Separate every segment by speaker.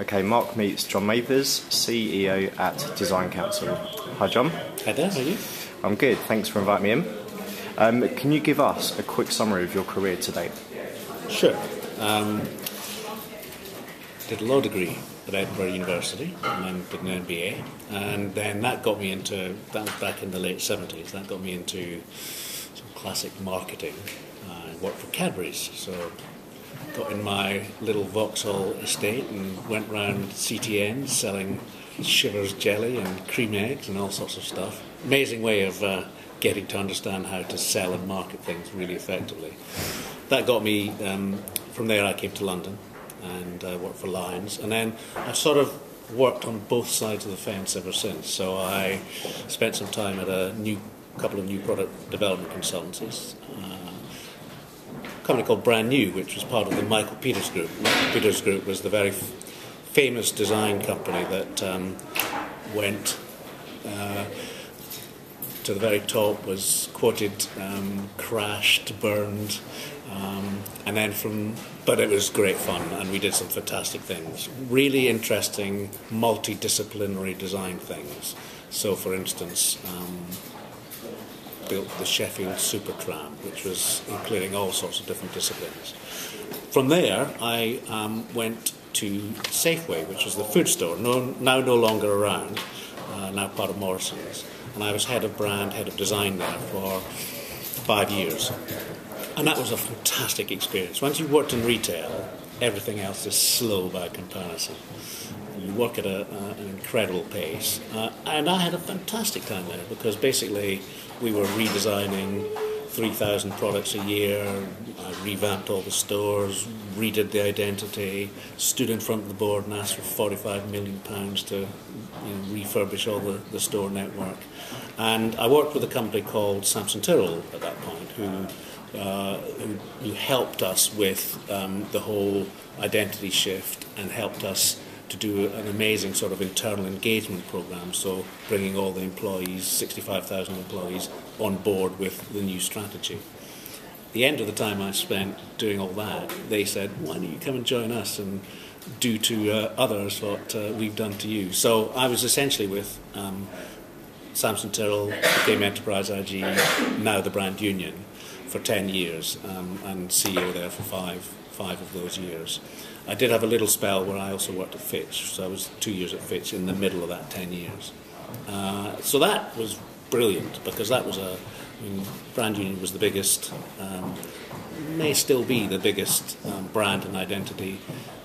Speaker 1: Okay, Mark meets John Mathers, CEO at Design Council. Hi John.
Speaker 2: Hi there, how are you?
Speaker 1: I'm good, thanks for inviting me in. Can you give us a quick summary of your career to date?
Speaker 2: Sure. Did a law degree at Edinburgh University and then did an MBA, and then that got me into, that was back in the late 70s, that got me into some classic marketing. I worked for Cadbury's, so got in my little Vauxhall estate and went round CTNs selling Shivers jelly and cream eggs and all sorts of stuff. Amazing way of getting to understand how to sell and market things really effectively. That got me, from there I came to London and worked for Lions, and then I've sort of worked on both sides of the fence ever since. So I spent some time at a couple of new product development consultancies. A company called Brand New, which was part of the Michael Peters Group. Michael Peters Group was the very famous design company that went to the very top, was quoted, crashed, burned, and then but it was great fun, and we did some fantastic things. Really interesting, multidisciplinary design things. So, for instance, built the Sheffield Supertram, which was including all sorts of different disciplines. From there, I went to Safeway, which was the food store, now no longer around, now part of Morrison's. And I was head of brand, head of design there for 5 years. And that was a fantastic experience. Once you've worked in retail, everything else is slow by comparison. You work at an incredible pace. And I had a fantastic time there because basically we were redesigning 3,000 products a year. I revamped all the stores, redid the identity, stood in front of the board and asked for £45 million to refurbish all the store network. And I worked with a company called Samson Tyrrell at that point, who helped us with the whole identity shift and helped us to do an amazing sort of internal engagement program, so bringing all the employees, 65,000 employees, on board with the new strategy. The end of the time I spent doing all that, they said, why don't you come and join us and do to others what we've done to you. So I was essentially with Samson Tyrrell, became Enterprise IG, now the Brand Union, for 10 years, and CEO there for five of those years. I did have a little spell where I also worked at Fitch, so I was 2 years at Fitch in the middle of that 10 years. So that was brilliant, because that was Brand Union was the biggest, may still be the biggest brand and identity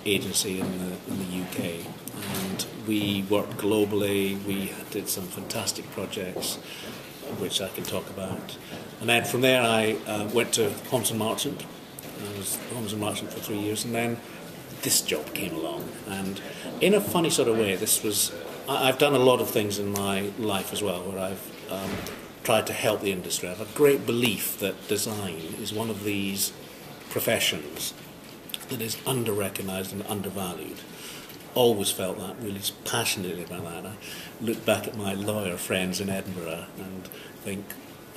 Speaker 2: agency in the UK. And we worked globally, we did some fantastic projects, which I can talk about. And then from there I went to Holmes Marchant. I was Holmes Marchant for 3 years, and then this job came along. And in a funny sort of way, I've done a lot of things in my life as well, where I've tried to help the industry. I have a great belief that design is one of these professions that is under-recognised and undervalued. Always felt that, really passionately about that. I look back at my lawyer friends in Edinburgh and think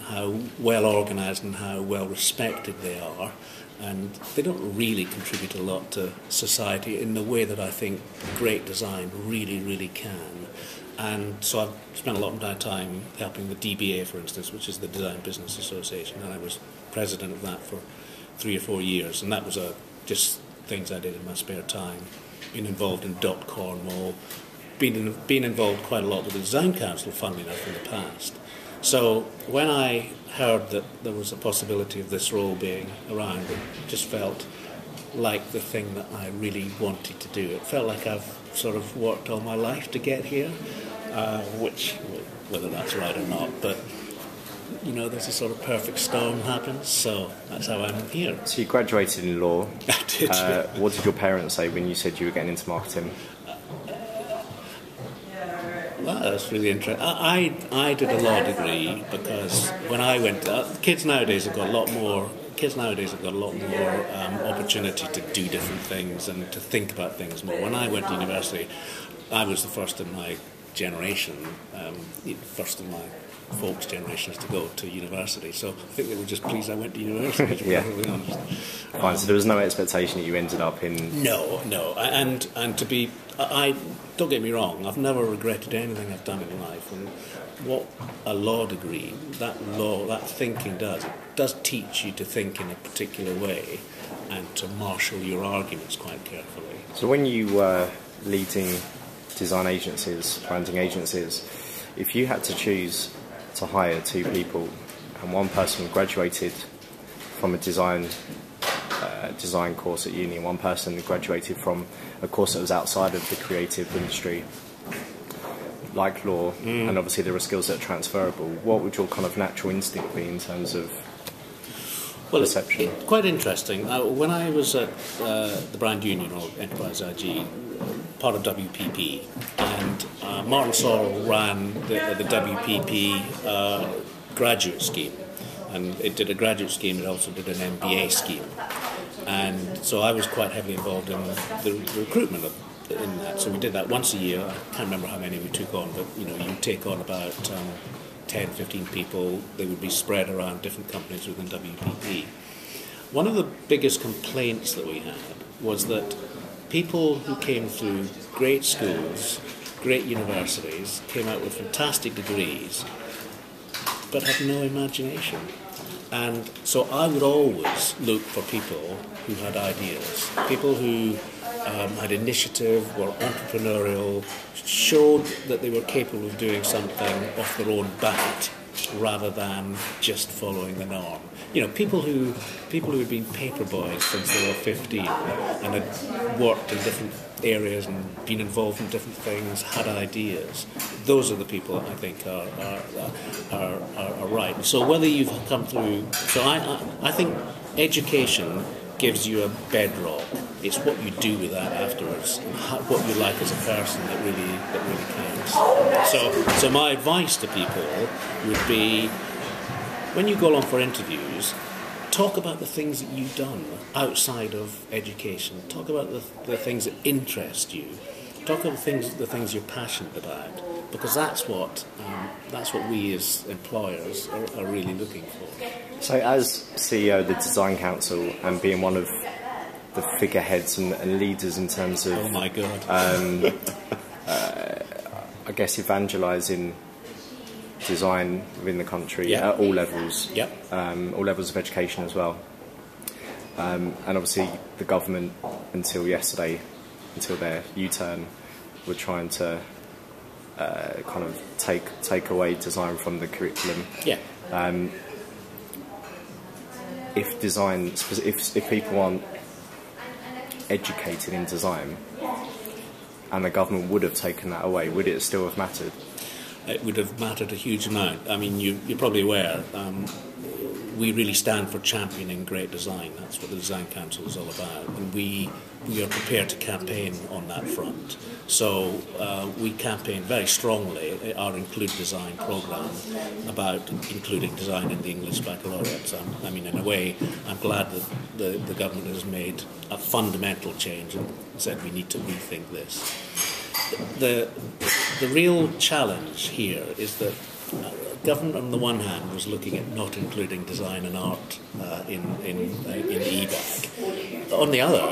Speaker 2: how well organised and how well respected they are, and they don't really contribute a lot to society in the way that I think great design really, really can. And so I've spent a lot of my time helping the DBA, for instance, which is the Design Business Association, and I was president of that for 3 or 4 years, and that was just things I did in my spare time. Been involved in Dot Cornwall, been involved quite a lot with the Design Council, funnily enough, in the past. So when I heard that there was a possibility of this role being around, it just felt like the thing that I really wanted to do. It felt like I've sort of worked all my life to get here, which, whether that's right or not, but there's a sort of perfect storm happens, so that's how I'm here.
Speaker 1: So you graduated in law.
Speaker 2: I did.
Speaker 1: What did your parents say when you said you were getting into marketing?
Speaker 2: Well, that's really interesting. I did a law degree because when I went, kids nowadays have got a lot more opportunity to do different things and to think about things more. When I went to university, I was the first in my generation, first in my folks' generations to go to university. So I think they were just pleased I went to university, to be perfectly honest.
Speaker 1: Fine, so there was no expectation that you ended up in...
Speaker 2: No. And to be... don't get me wrong, I've never regretted anything I've done in life. And what a law degree, that thinking does teach you to think in a particular way and to marshal your arguments quite carefully.
Speaker 1: So when you were leading design agencies, branding agencies, if you had to choose to hire two people and one person graduated from a design course at uni and one person graduated from a course that was outside of the creative industry, like law, and obviously there are skills that are transferable, what would your kind of natural instinct be in terms of perception?
Speaker 2: Quite interesting. When I was at the Brand Union, or Enterprise IG, part of WPP, and Martin Sorrell ran the WPP graduate scheme, and it did a graduate scheme, it also did an MBA scheme, and so I was quite heavily involved in the recruitment in that. So we did that once a year. I can't remember how many we took on, but you take on about 10, 15 people. They would be spread around different companies within WPP. One of the biggest complaints that we had was that people who came through great schools, great universities, came out with fantastic degrees, but had no imagination. And so I would always look for people who had ideas, people who had initiative, were entrepreneurial, showed that they were capable of doing something off their own bat rather than just following the norm. People who had been paper boys since they were 15 and had worked in different areas and been involved in different things, had ideas. Those are the people I think are right. So whether you've come through, I think education gives you a bedrock. It's what you do with that afterwards, and what you like as a person that really counts. So my advice to people would be, when you go along for interviews, talk about the things that you've done outside of education. Talk about the things that interest you. Talk about the things you're passionate about, because that's what we as employers are really looking for.
Speaker 1: So as CEO of the Design Council and being one of the figureheads and leaders in terms of...
Speaker 2: Oh my God.
Speaker 1: I guess evangelising design within the country
Speaker 2: at
Speaker 1: all levels,
Speaker 2: all
Speaker 1: levels of education as well. And obviously the government, until yesterday, until their U-turn, were trying to kind of take away design from the curriculum. If people aren't educated in design and the government would have taken that away, would it still have mattered?
Speaker 2: It would have mattered a huge amount. I mean, you're probably aware, we really stand for championing great design. That's what the Design Council is all about, and we are prepared to campaign on that front. So we campaign very strongly our Include Design programme about including design in the English baccalaureate. I mean, in a way, I'm glad that the government has made a fundamental change and said we need to rethink this. The real challenge here is that government, on the one hand, was looking at not including design and art in EBAC. On the other,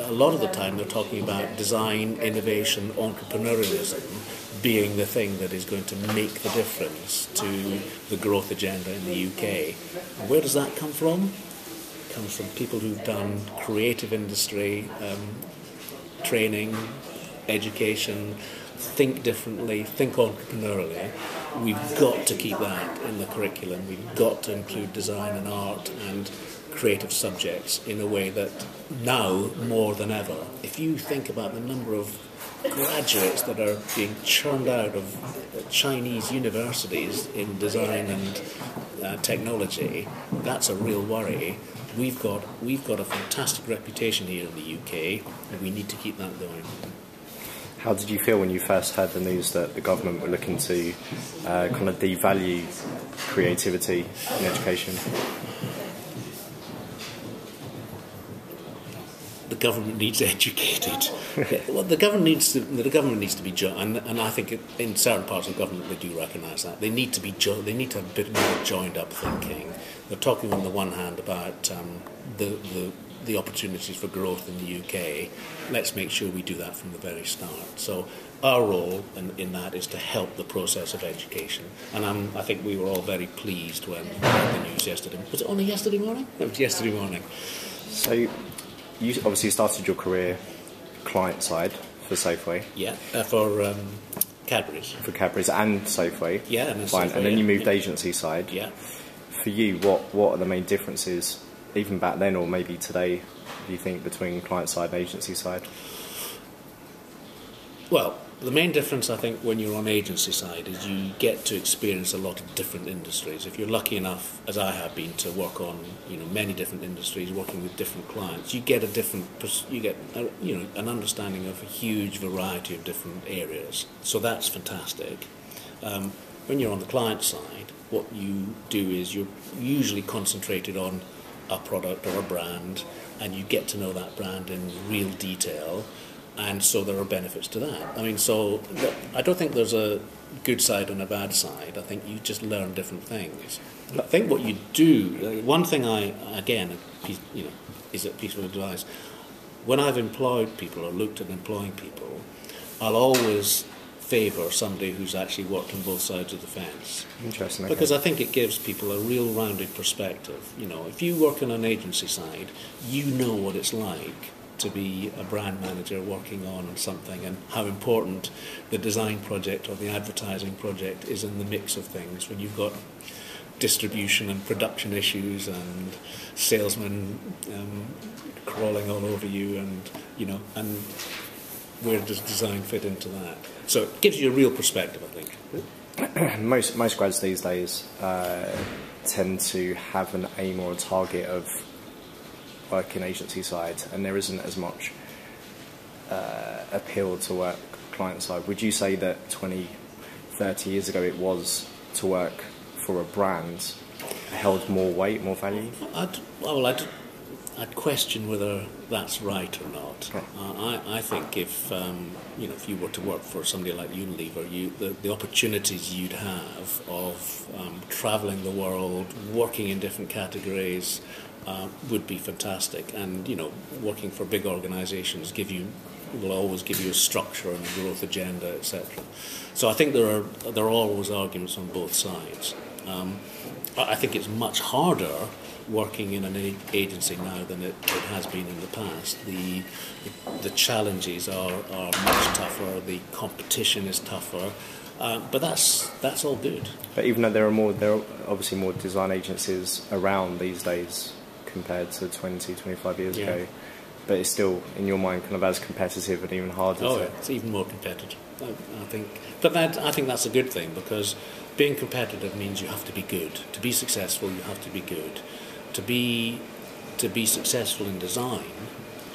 Speaker 2: a lot of the time they're talking about design, innovation, entrepreneurialism being the thing that is going to make the difference to the growth agenda in the UK. Where does that come from? It comes from people who've done creative industry training, education, think differently, think entrepreneurially. We've got to keep that in the curriculum. We've got to include design and art and creative subjects in a way that now, more than ever, if you think about the number of graduates that are being churned out of Chinese universities in design and technology, that's a real worry. We've got a fantastic reputation here in the UK, and we need to keep that going.
Speaker 1: How did you feel when you first heard the news that the government were looking to kind of devalue creativity in education?
Speaker 2: The government needs educated. Well, the government needs to be and I think in certain parts of government they do recognise that they need to be they need to have a bit more joined up thinking. They're talking on the one hand about the opportunities for growth in the UK. Let's make sure we do that from the very start. So our role in that is to help the process of education. And I think we were all very pleased when we heard the news yesterday. Was it only yesterday morning? It was yesterday morning.
Speaker 1: So you obviously started your career client side for Safeway.
Speaker 2: Yeah, for Cadbury's.
Speaker 1: For Cadbury's and Safeway.
Speaker 2: Yeah, and
Speaker 1: fine.
Speaker 2: Safeway,
Speaker 1: And then you moved
Speaker 2: yeah.
Speaker 1: agency side.
Speaker 2: Yeah.
Speaker 1: For you, what are the main differences, even back then or maybe today, do you think, between client side and agency side?
Speaker 2: Well, the main difference, I think, when you're on agency side is you get to experience a lot of different industries. If you're lucky enough, as I have been, to work on many different industries, working with different clients, you get an understanding of a huge variety of different areas. So that's fantastic. When you're on the client side, what you do is you're usually concentrated on a product or a brand, and you get to know that brand in real detail. And so there are benefits to that. I mean, so I don't think there's a good side and a bad side. I think you just learn different things. I think what you do, one thing is a piece of advice. When I've employed people or looked at employing people, I'll always favour somebody who's actually worked on both sides of the fence.
Speaker 1: Interesting. Okay.
Speaker 2: Because I think it gives people a real rounded perspective. If you work on an agency side, you know what it's like to be a brand manager working on something and how important the design project or the advertising project is in the mix of things when you've got distribution and production issues and salesmen crawling all over you and where does design fit into that? So it gives you a real perspective, I think.
Speaker 1: Most grads these days tend to have an aim or a target of working agency side, and there isn't as much appeal to work client side. Would you say that 20, 30 years ago it was to work for a brand held more weight, more value?
Speaker 2: I'd question whether that's right or not.
Speaker 1: Okay.
Speaker 2: I think if you were to work for somebody like Unilever, the opportunities you'd have of travelling the world, working in different categories, would be fantastic. And working for big organisations will always give you a structure and a growth agenda, etc. So I think there are always arguments on both sides. I think it's much harder working in an agency now than it has been in the past. The challenges are much tougher. The competition is tougher. But that's all good.
Speaker 1: But even though there are obviously more design agencies around these days compared to 20, 25 years ago, but it's still, in your mind, kind of as competitive and even harder.
Speaker 2: Oh, it's even more competitive, I think. But I think that's a good thing, because being competitive means you have to be good. To be successful, you have to be good. To be successful in design,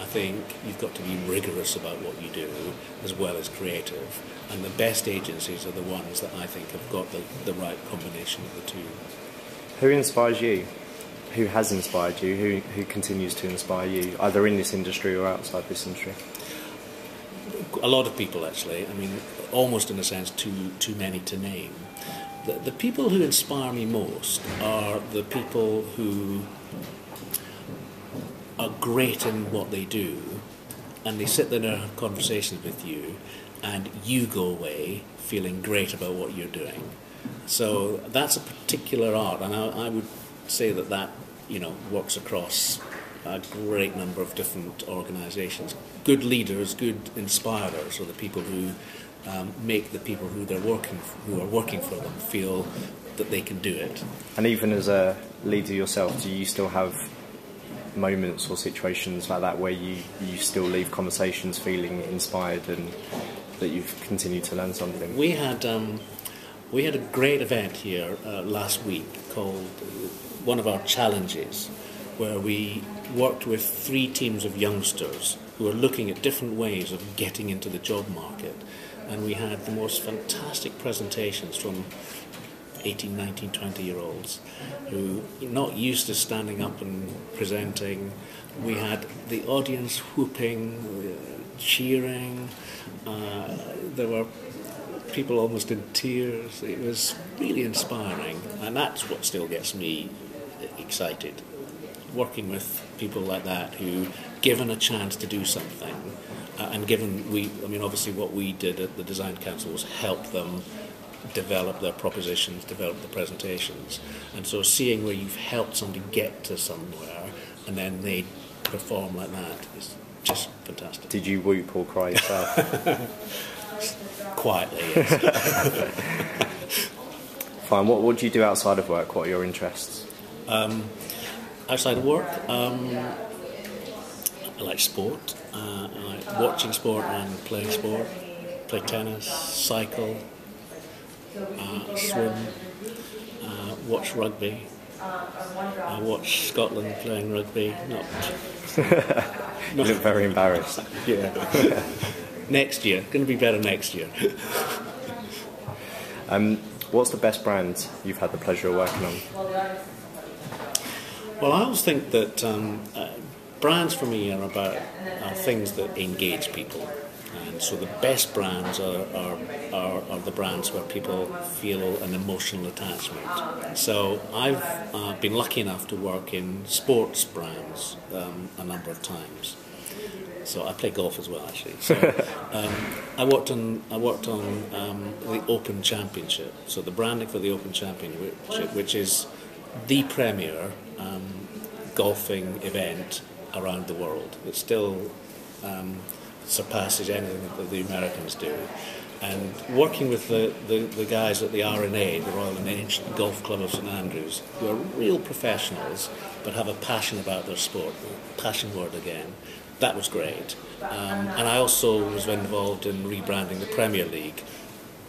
Speaker 2: I think you've got to be rigorous about what you do as well as creative. And the best agencies are the ones that I think have got the right combination of the two.
Speaker 1: Who inspires you? Who has inspired you? Who continues to inspire you, either in this industry or outside this industry?
Speaker 2: A lot of people, actually. I mean, almost in a sense, too many to name. The people who inspire me most are the people who are great in what they do, and they sit there and have conversations with you, and you go away feeling great about what you're doing. So that's a particular art, and I would say that works across a great number of different organisations. Good leaders, good inspirers are the people who make the people who are working for them feel that they can do it. And
Speaker 1: even as a leader yourself, do you still have moments or situations like that where you still leave conversations feeling inspired and that you've continued to learn something?
Speaker 2: We had a great event here last week called one of our challenges, where we worked with 3 teams of youngsters who are looking at different ways of getting into the job market. And we had the most fantastic presentations from 18, 19, 20-year-olds who are not used to standing up and presenting. We had the audience whooping, cheering. There were people almost in tears. It was really inspiring, and that's what still gets me excited. Working with people like that who, given a chance to do something, and obviously what we did at the Design Council was help them develop their propositions, develop the presentations. And so seeing where you've helped somebody get to somewhere and then they perform like that is just fantastic.
Speaker 1: Did you whoop or cry yourself?
Speaker 2: Quietly, yes.
Speaker 1: Fine. What do you do outside of work? What are your interests?
Speaker 2: Outside of work, I like sport. I like watching sport and playing sport. Play tennis, cycle, swim, watch rugby. I watch Scotland playing rugby.
Speaker 1: You look very embarrassed.
Speaker 2: Yeah. Next year, going to be better next year.
Speaker 1: What's the best brand you've had the pleasure of working on?
Speaker 2: Well, I always think that brands for me are about things that engage people. And so the best brands are the brands where people feel an emotional attachment. So I've been lucky enough to work in sports brands a number of times. So I play golf as well, actually. So I worked on the Open Championship. So the branding for the Open Championship, which is the premier golfing event around the world. It still surpasses anything that the Americans do. And working with the guys at the RNA, the Royal and Ancient Golf Club of St Andrews, who are real professionals but have a passion about their sport, passion word again, that was great. And I also was involved in rebranding the Premier League.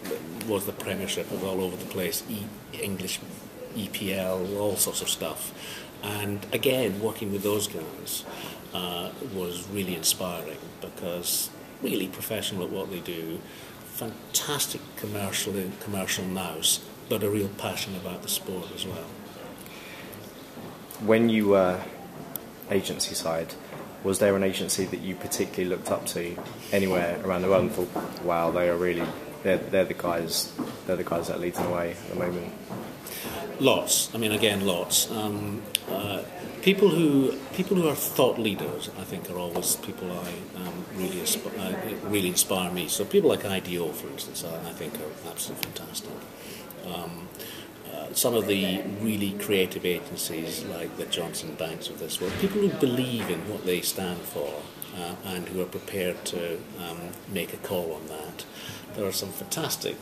Speaker 2: It was the Premiership, it was all over the place, English EPL, all sorts of stuff. And again, working with those guys was really inspiring because really professional at what they do, fantastic commercial nous, but a real passion about the sport as well.
Speaker 1: When you were agency side, was there an agency that you particularly looked up to anywhere around the world and thought, wow, they're the guys that lead the way at the moment?
Speaker 2: Lots. I mean, again, lots. People who are thought leaders, I think, are always people really inspire me. So people like IDEO, for instance, I think are absolutely fantastic. Some of the really creative agencies, like the Johnson Banks of this world, people who believe in what they stand for and who are prepared to make a call on that. There are some fantastic.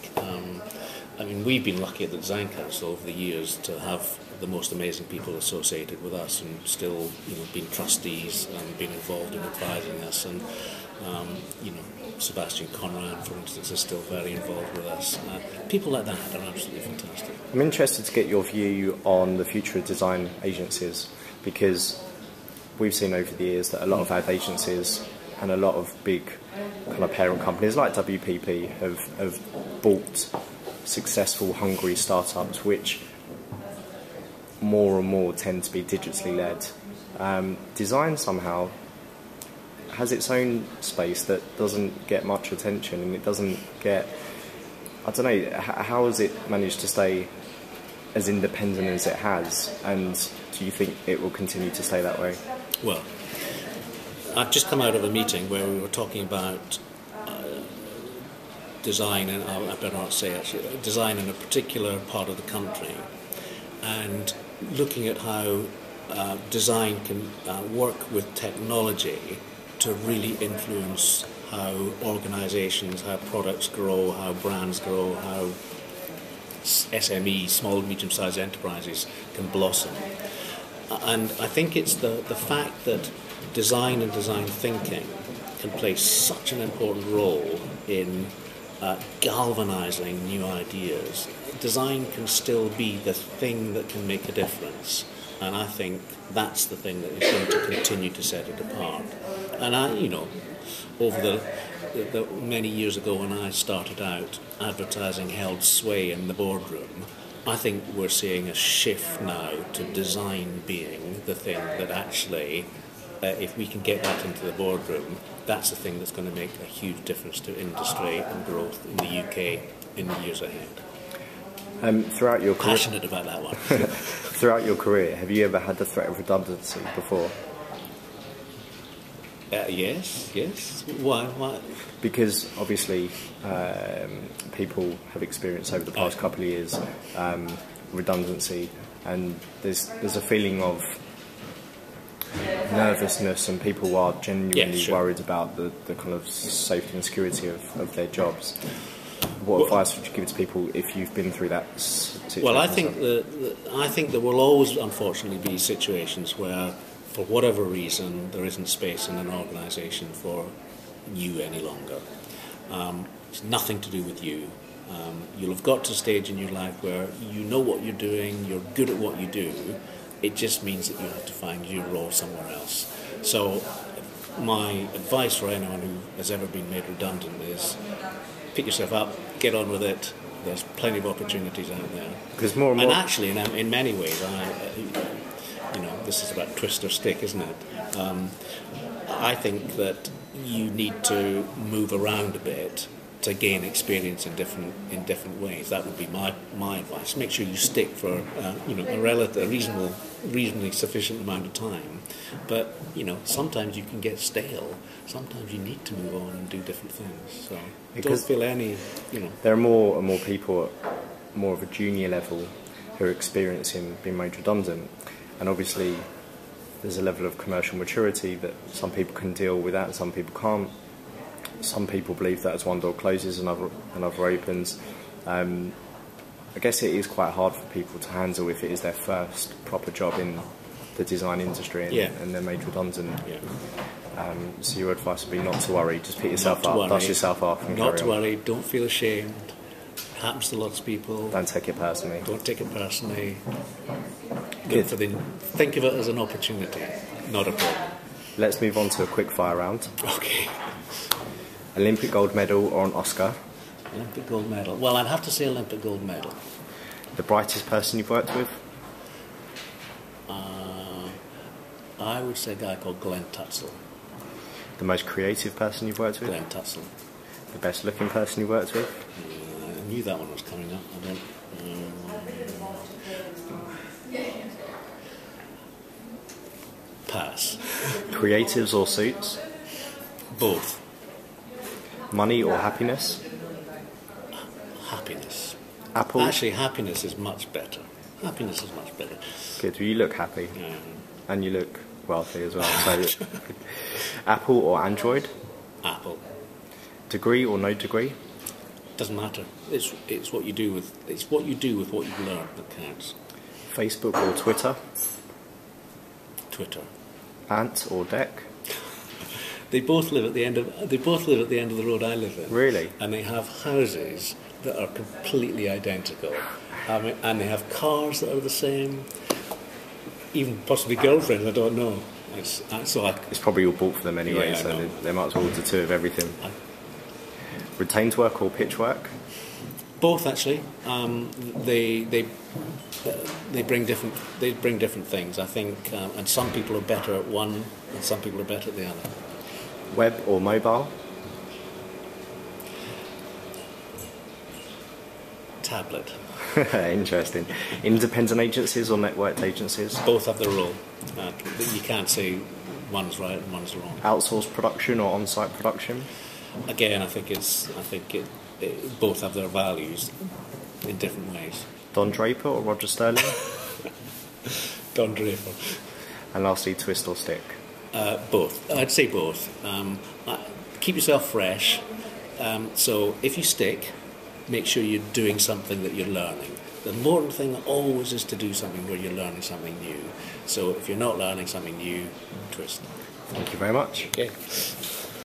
Speaker 2: We've been lucky at the Design Council over the years to have the most amazing people associated with us and still, being trustees and being involved in advising us. And, Sebastian Conran, for instance, is still very involved with us. People like that are absolutely fantastic.
Speaker 1: I'm interested to get your view on the future of design agencies, because we've seen over the years that a lot of ad agencies and a lot of big kind of parent companies like WPP have bought successful, hungry startups, which more and more tend to be digitally led. Design somehow has its own space that doesn't get much attention, and it doesn't get, I don't know, how has it managed to stay as independent as it has, and do you think it will continue to stay that way?
Speaker 2: Well, I've just come out of a meeting where we were talking about design, and I better not say actually, design in a particular part of the country, and looking at how design can work with technology to really influence how organisations, how products grow, how brands grow, how SMEs, small and medium-sized enterprises, can blossom. And I think it's the fact that design and design thinking can play such an important role in galvanising new ideas. Design can still be the thing that can make a difference, and I think that's the thing that is going to continue to set it apart. And over the many years ago when I started out, advertising held sway in the boardroom, I think we're seeing a shift now to design being the thing that actually, if we can get that into the boardroom, that's the thing that's going to make a huge difference to industry and growth in the UK in the years ahead.
Speaker 1: Throughout your career,
Speaker 2: Passionate about that one.
Speaker 1: throughout your career, have you ever had the threat of redundancy before?
Speaker 2: Yes. Why?
Speaker 1: Because obviously people have experienced over the past couple of years redundancy, and there's a feeling of nervousness, and people are genuinely worried about the kind of safety and security of their jobs. What advice would you give to people if you've been through that situation?
Speaker 2: Well, I think there will always, unfortunately, be situations where, for whatever reason, there isn't space in an organisation for you any longer. It's nothing to do with you. You'll have got to a stage in your life where you know what you're doing, you're good at what you do. It just means that you have to find your role somewhere else. So my advice for anyone who has ever been made redundant is pick yourself up, get on with it. There's plenty of opportunities out there.
Speaker 1: Because more and more...
Speaker 2: And actually, in many ways, this is about twist or stick, isn't it? I think that you need to move around a bit to gain experience in different ways. That would be my advice. Make sure you stick for a reasonably sufficient amount of time. But sometimes you can get stale. Sometimes you need to move on and do different things. So don't feel any.
Speaker 1: There are more and more people at more of a junior level who are experiencing being made redundant, and obviously there's a level of commercial maturity that some people can deal with that and some people can't. Some people believe that as one door closes, another opens. I guess it is quite hard for people to handle if it is their first proper job in the design industry and they're made redundant. Yeah. So your advice would be not to worry, just pick yourself up, dust yourself off and
Speaker 2: not to worry, don't feel ashamed. It happens to lots of people.
Speaker 1: Don't take it personally.
Speaker 2: Don't take it personally. Think of it as an opportunity, not a problem.
Speaker 1: Let's move on to a quick fire round.
Speaker 2: Okay.
Speaker 1: Olympic gold medal or an Oscar?
Speaker 2: Olympic gold medal. Well, I'd have to say Olympic gold medal.
Speaker 1: The brightest person you've worked with?
Speaker 2: I would say a guy called Glenn Tutzel.
Speaker 1: The most creative person you've worked with?
Speaker 2: Glenn Tutzel.
Speaker 1: The best looking person you've worked with?
Speaker 2: I knew that one was coming up. I don't... Pass.
Speaker 1: Creatives or suits?
Speaker 2: Both.
Speaker 1: Money or happiness?
Speaker 2: Happiness.
Speaker 1: Apple?
Speaker 2: Actually, happiness is much better. Happiness is much better.
Speaker 1: Good. Well, you look happy.
Speaker 2: Yeah.
Speaker 1: And you look wealthy as well. So, Apple or Android?
Speaker 2: Apple.
Speaker 1: Degree or no degree?
Speaker 2: Doesn't matter. It's what you do with what you've learned that counts.
Speaker 1: Facebook or Twitter?
Speaker 2: Twitter.
Speaker 1: Ant or deck?
Speaker 2: They both live at the end of the road I live in.
Speaker 1: Really?
Speaker 2: And they have houses that are completely identical. And they have cars that are the same. Even possibly girlfriends, I don't know. It's
Speaker 1: probably all bought for them anyway,
Speaker 2: yeah,
Speaker 1: so they might as well order two of everything. Retained work or pitch work?
Speaker 2: Both, actually. They bring different things, I think, and some people are better at one, and some people are better at the other.
Speaker 1: Web or mobile?
Speaker 2: Tablet.
Speaker 1: Interesting. Independent agencies or networked agencies?
Speaker 2: Both have their role. You can't say one's right and one's wrong.
Speaker 1: Outsourced production or on-site production?
Speaker 2: Again, I think both have their values in different ways.
Speaker 1: Don Draper or Roger Sterling?
Speaker 2: Don Draper.
Speaker 1: And lastly, twist or stick?
Speaker 2: Both. I'd say both. Keep yourself fresh. So if you stick, make sure you're doing something that you're learning. The important thing always is to do something where you're learning something new. So if you're not learning something new, twist.
Speaker 1: Thank you very much.
Speaker 2: Okay.